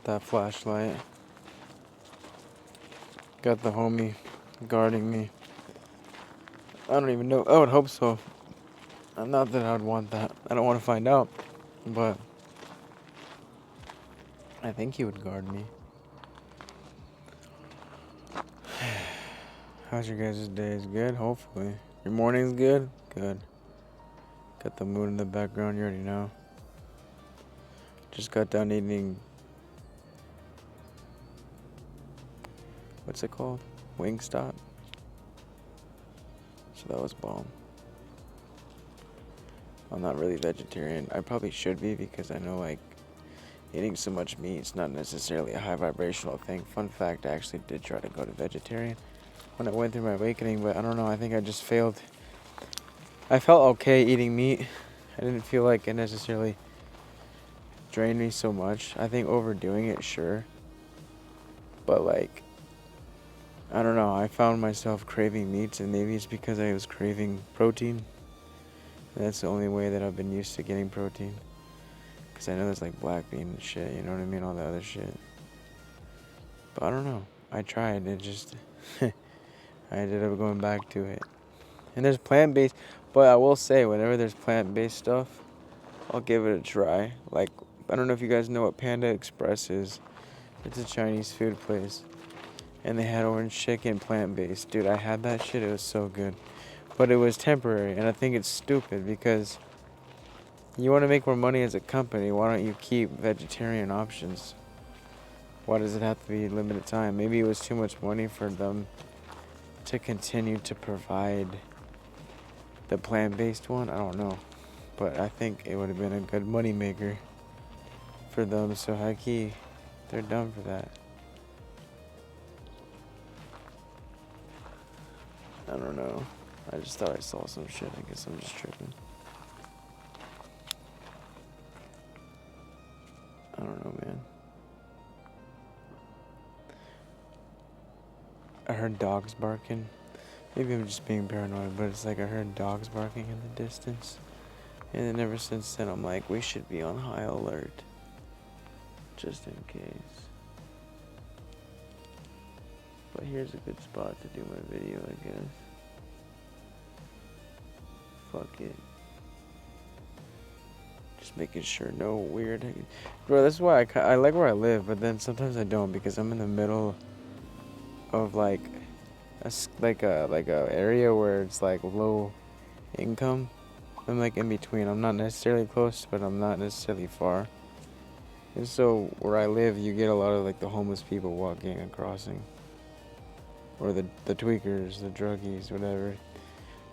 got that flashlight. Got the homie guarding me. I don't even know. I would hope so. Not that I would want that. I don't want to find out. But I think he would guard me. How's your guys' day? Is good? Hopefully. Your morning's good? Good. Got the moon in the background, you already know. Just got done eating... What's it called? Wingstop. So that was bomb. I'm not really vegetarian. I probably should be because I know like eating so much meat is not necessarily a high vibrational thing. Fun fact, I actually did try to go to vegetarian when I went through my awakening, but I don't know, I think I just failed. I felt okay eating meat. I didn't feel like it necessarily drained me so much. I think overdoing it, sure. But like, I don't know, I found myself craving meats, and maybe it's because I was craving protein. And that's the only way that I've been used to getting protein. Because I know there's like black bean and shit, you know what I mean? All the other shit. But I don't know. I tried. It just... I ended up going back to it. And there's plant-based... But I will say, whenever there's plant-based stuff, I'll give it a try. Like, I don't know if you guys know what Panda Express is. It's a Chinese food place. And they had orange chicken plant-based. Dude, I had that shit. It was so good. But it was temporary. And I think it's stupid because... You want to make more money as a company, why don't you keep vegetarian options? Why does it have to be limited time? Maybe it was too much money for them to continue to provide the plant-based one. I don't know. But I think it would have been a good money maker for them. So high key, they're dumb for that. I don't know. I just thought I saw some shit. I guess I'm just tripping. I don't know, man. I heard dogs barking. Maybe I'm just being paranoid, but it's like I heard dogs barking in the distance. And then ever since then, I'm like, we should be on high alert. Just in case. But here's a good spot to do my video, I guess. Fuck it. Just making sure no weird... Bro, that's why I like where I live, but then sometimes I don't because I'm in the middle of like a area where it's like low income. I'm like in between. I'm not necessarily close, but I'm not necessarily far. And so where I live, you get a lot of like the homeless people walking and crossing, or the tweakers, the druggies, whatever.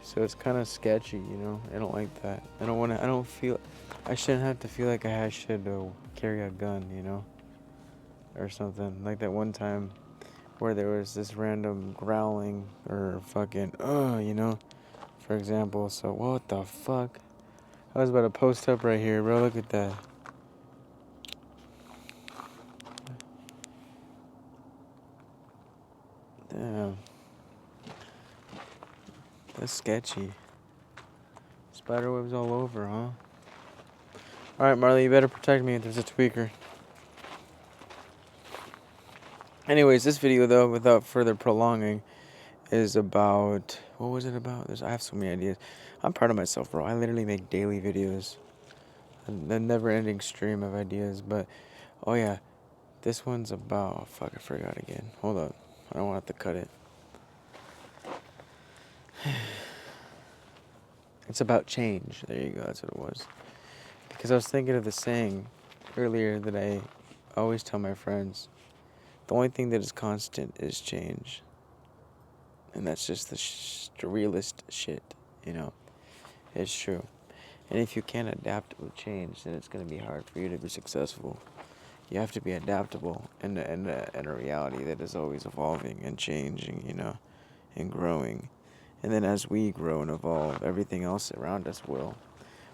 So it's kind of sketchy, you know. I don't like that. I shouldn't have to feel like I should carry a gun, you know, or something. Like that one time where there was this random growling or fucking, you know, for example. So what the fuck? I was about to post up right here, bro. Look at that. Damn. That's sketchy. Spiderwebs all over, huh? Alright, Marley, you better protect me if there's a tweaker. Anyways, this video, though, without further prolonging, is about... What was it about? I have so many ideas. I'm proud of myself, bro. I literally make daily videos. A never-ending stream of ideas. But, oh yeah, this one's about... Oh, fuck, I forgot again. Hold up. I don't want to have to cut it. It's about change. There you go. That's what it was. Because I was thinking of the saying earlier that I always tell my friends. The only thing that is constant is change. And that's just the realist shit, you know. It's true. And if you can't adapt with change, then it's going to be hard for you to be successful. You have to be adaptable in a reality that is always evolving and changing, you know, and growing. And then as we grow and evolve, everything else around us will.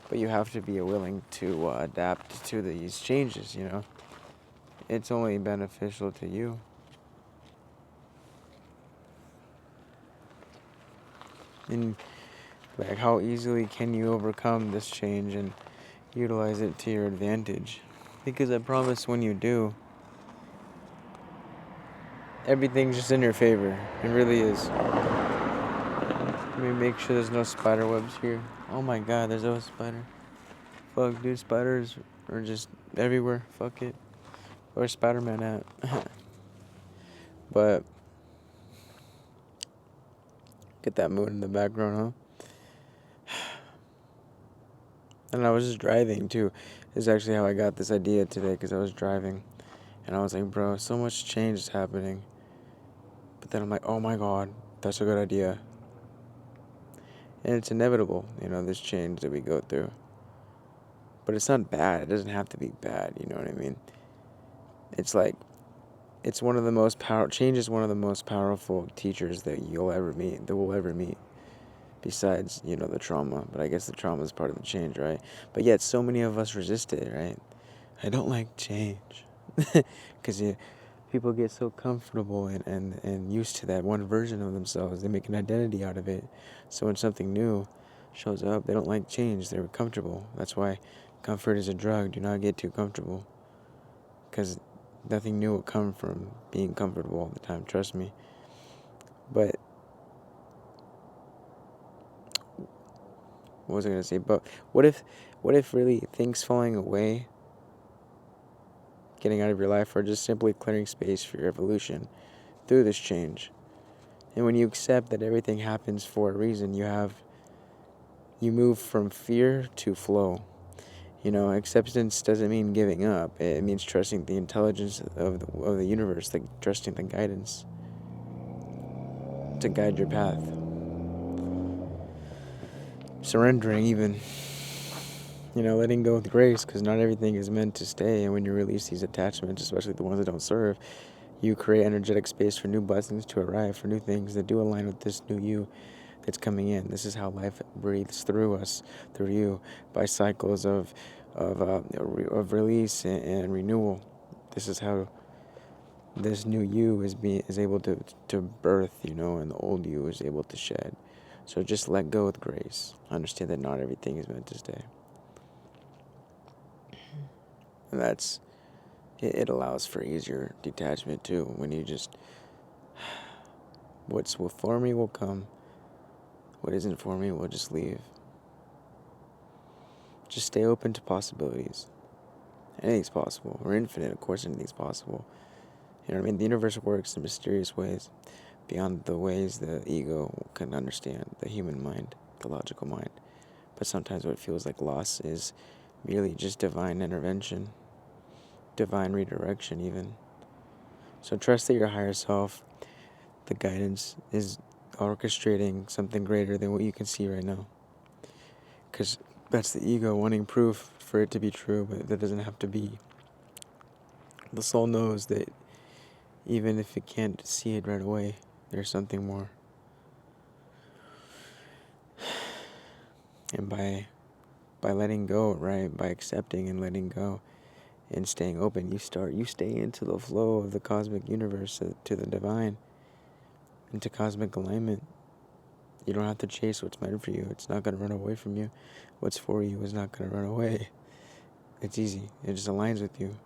But you have to be willing to adapt to these changes, you know. It's only beneficial to you. And like, how easily can you overcome this change and utilize it to your advantage? Because I promise when you do, everything's just in your favor. It really is. Let me make sure there's no spider webs here. Oh my god, there's always a spider. Fuck, dude, spiders are just everywhere. Fuck it. Where's Spider-Man at? But get that mood in the background, huh? And I was just driving too. This is actually how I got this idea today, because I was driving and I was like, bro, so much change is happening. But then I'm like, oh my god, that's a good idea. And it's inevitable, this change that we go through. But it's not bad. It doesn't have to be bad, you know what I mean? It's like, change is one of the most powerful teachers that we'll ever meet. Besides, the trauma. But I guess the trauma is part of the change, right? But yet so many of us resist it, right? I don't like change. Because people get so comfortable and used to that one version of themselves. They make an identity out of it. So when something new shows up, they don't like change. They're comfortable. That's why comfort is a drug. Do not get too comfortable. Because nothing new will come from being comfortable all the time. Trust me. But what was I going to say? But what if really things falling away, getting out of your life, are just simply clearing space for your evolution through this change? And when you accept that everything happens for a reason, you move from fear to flow. Acceptance doesn't mean giving up. It means trusting the intelligence of the universe, like trusting the guidance to guide your path. Surrendering even. Letting go with grace, because not everything is meant to stay. And when you release these attachments, especially the ones that don't serve, you create energetic space for new blessings to arrive, for new things that do align with this new you that's coming in. This is how life breathes through us, through you, by cycles of release and renewal. This is how this new you is able to birth, and the old you is able to shed. So just let go with grace. Understand that not everything is meant to stay. And it allows for easier detachment too. When you just, what's for me will come. What isn't for me will just leave. Just stay open to possibilities. Anything's possible. We're infinite, of course anything's possible. You know what I mean? The universe works in mysterious ways, beyond the ways the ego can understand, the human mind, the logical mind. But sometimes what feels like loss is merely just divine intervention, divine redirection even. So trust that your higher self, the guidance, is orchestrating something greater than what you can see right now. Because that's the ego wanting proof for it to be true, but that doesn't have to be. The soul knows that even if it can't see it right away, there's something more. And by letting go, right, by accepting and letting go and staying open, you stay into the flow of the cosmic universe, to the divine, into cosmic alignment. You don't have to chase what's meant for you. It's not going to run away from you. What's for you is not going to run away. It's easy. It just aligns with you.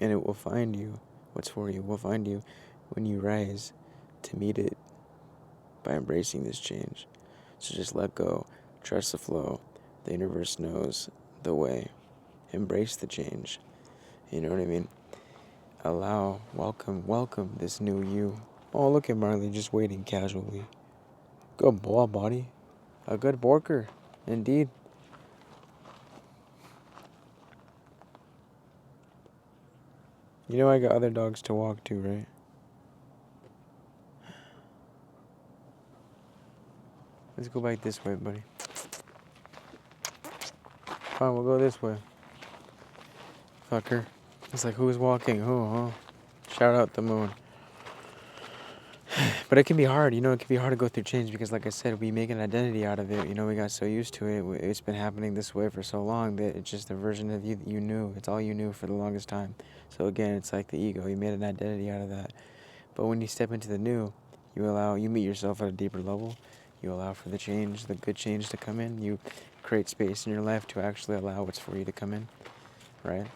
And it will find you. What's for you will find you when you rise to meet it by embracing this change. So just let go. Trust the flow. The universe knows the way. Embrace the change. You know what I mean? Welcome this new you. Oh, look at Marley just waiting casually. Good boy, buddy. A good worker, indeed. I got other dogs to walk to, right? Let's go back this way, buddy. Fine, we'll go this way. Fucker. It's like, who's walking? Who, huh? Shout out the moon. But it can be hard, it can be hard to go through change because, like I said, we make an identity out of it. We got so used to it. It's been happening this way for so long that it's just a version of you that you knew. It's all you knew for the longest time. So again, it's like the ego. You made an identity out of that. But when you step into the new, you meet yourself at a deeper level. You allow for the change, the good change to come in. You create space in your life to actually allow what's for you to come in, right?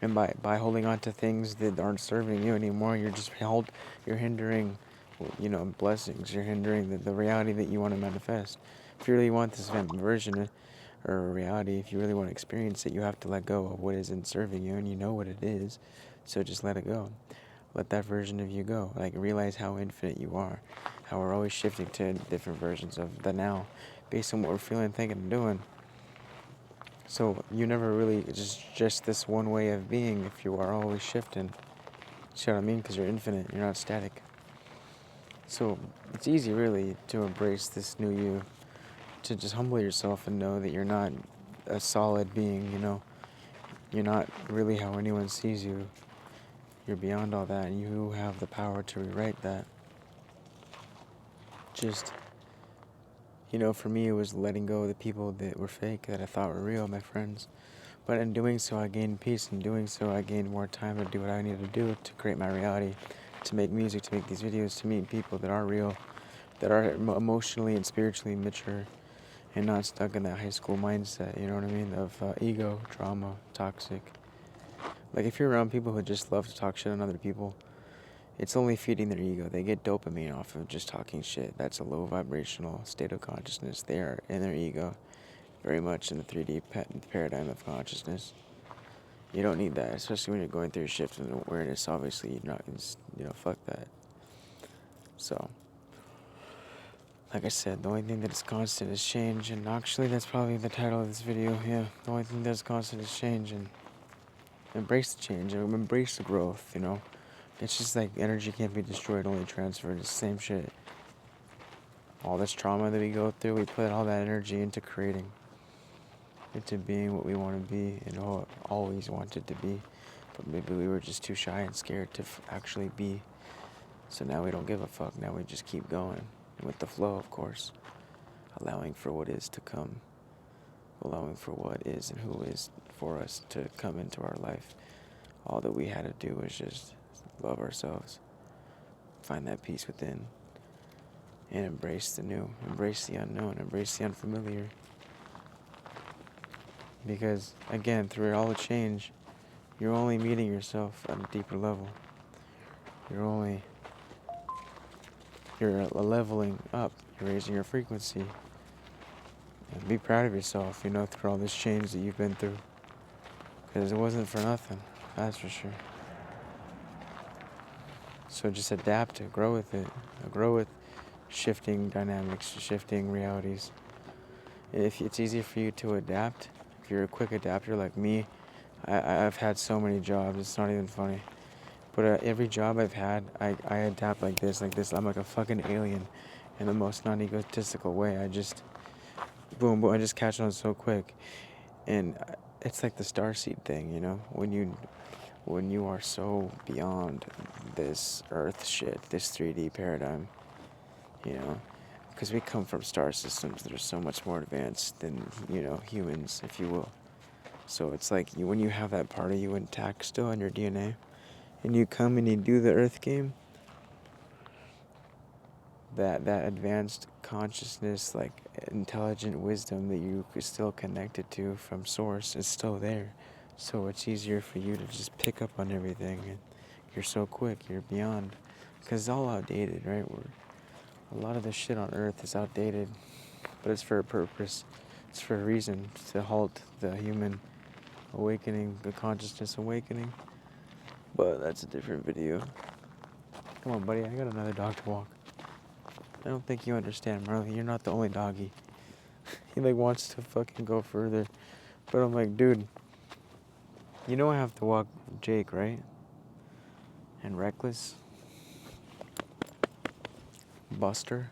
And by holding on to things that aren't serving you anymore, you're hindering, blessings. You're hindering the reality that you want to manifest. If you really want this version or reality, if you really want to experience it, you have to let go of what isn't serving you, and you know what it is. So just let it go. Let that version of you go. Like, realize how infinite you are. How we're always shifting to different versions of the now based on what we're feeling, thinking, and doing. So you never really just this one way of being if you are always shifting. See what I mean? Because you're infinite. You're not static. So it's easy, really, to embrace this new you. To just humble yourself and know that you're not a solid being, You're not really how anyone sees you. You're beyond all that, and you have the power to rewrite that. Just, for me, it was letting go of the people that were fake, that I thought were real, my friends. But in doing so, I gained peace. In doing so, I gained more time to do what I needed to do to create my reality, to make music, to make these videos, to meet people that are real, that are emotionally and spiritually mature, and not stuck in that high school mindset, you know what I mean, of ego, drama, toxic. Like, if you're around people who just love to talk shit on other people, it's only feeding their ego. They get dopamine off of just talking shit. That's a low vibrational state of consciousness. They are in their ego, very much in the 3D paradigm of consciousness. You don't need that, especially when you're going through a shift in awareness. Obviously, you're not, fuck that. So, like I said, the only thing that is constant is change, and actually that's probably the title of this video, yeah. The only thing that's constant is change, and embrace the change, and embrace the growth, It's just like energy can't be destroyed, only transferred. It's the same shit. All this trauma that we go through, we put all that energy into creating, into being what we want to be and always wanted to be. But maybe we were just too shy and scared to actually be. So now we don't give a fuck. Now we just keep going with the flow, of course. Allowing for what is to come. Allowing for what is and who is for us to come into our life. All that we had to do was just love ourselves. Find that peace within. And embrace the new. Embrace the unknown. Embrace the unfamiliar. Because, again, through all the change, you're only meeting yourself at a deeper level. You're leveling up. You're raising your frequency. And be proud of yourself, through all this change that you've been through. Because it wasn't for nothing, that's for sure. So just adapt to grow with it. Grow with shifting dynamics, shifting realities. If it's easier for you to adapt, if you're a quick adapter like me, I've had so many jobs, it's not even funny. But every job I've had, I adapt like this. I'm like a fucking alien in the most non-egotistical way. I just, boom, I just catch on so quick. And it's like the starseed thing, when you are so beyond this earth shit, this 3D paradigm, because we come from star systems that are so much more advanced than, humans, if you will. So it's like when you have that part of you intact still in your DNA, and you come and you do the earth game, that advanced consciousness, like intelligent wisdom that you are still connected to from source is still there. So it's easier for you to just pick up on everything, and you're so quick, you're beyond, because it's all outdated, right? A lot of the shit on earth is outdated, but it's for a purpose. It's for a reason, to halt the human awakening, the consciousness awakening. But that's a different video. Come on, buddy, I got another dog to walk. I don't think you understand, Marley. You're not the only doggy. He wants to fucking go further. But I'm like, dude, I have to walk Jake, right? And Reckless. Buster.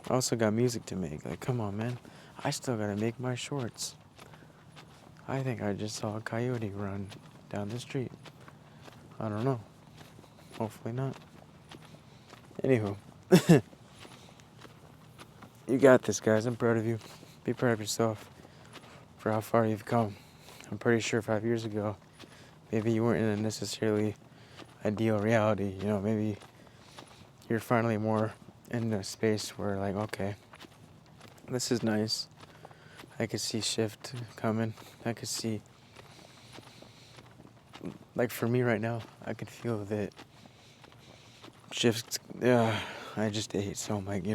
I also got music to make. Come on, man. I still gotta make my shorts. I think I just saw a coyote run down the street. I don't know. Hopefully not. Anywho. You got this, guys. I'm proud of you. Be proud of yourself for how far you've come. I'm pretty sure 5 years ago, maybe you weren't in a necessarily ideal reality. Maybe you're finally more in a space where, okay, this is nice. I could see shift coming. I could see like for me right now, I can feel that shifts. I just ate, so I'm like,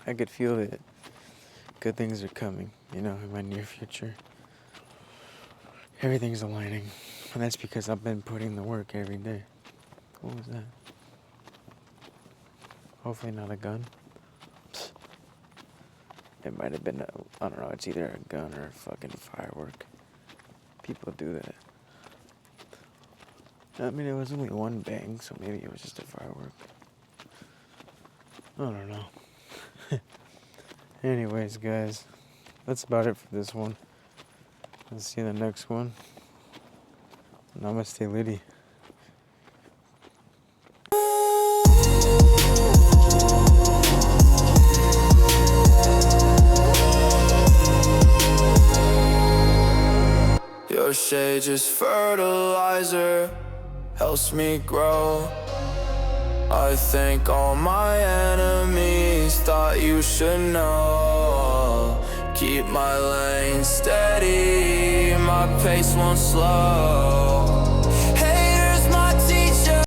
I could feel that good things are coming, in my near future. Everything's aligning, and that's because I've been putting the work every day. What was that? Hopefully not a gun. It might have been, I don't know, it's either a gun or a fucking firework. People do that. I mean, it was only one bang, so maybe it was just a firework. I don't know. Anyways, guys, that's about it for this one. I'll see you in the next one. Namaste, Liddy. Your shade is fertilizer, helps me grow. I think all my enemies thought you should know. Keep my lane steady, my pace won't slow.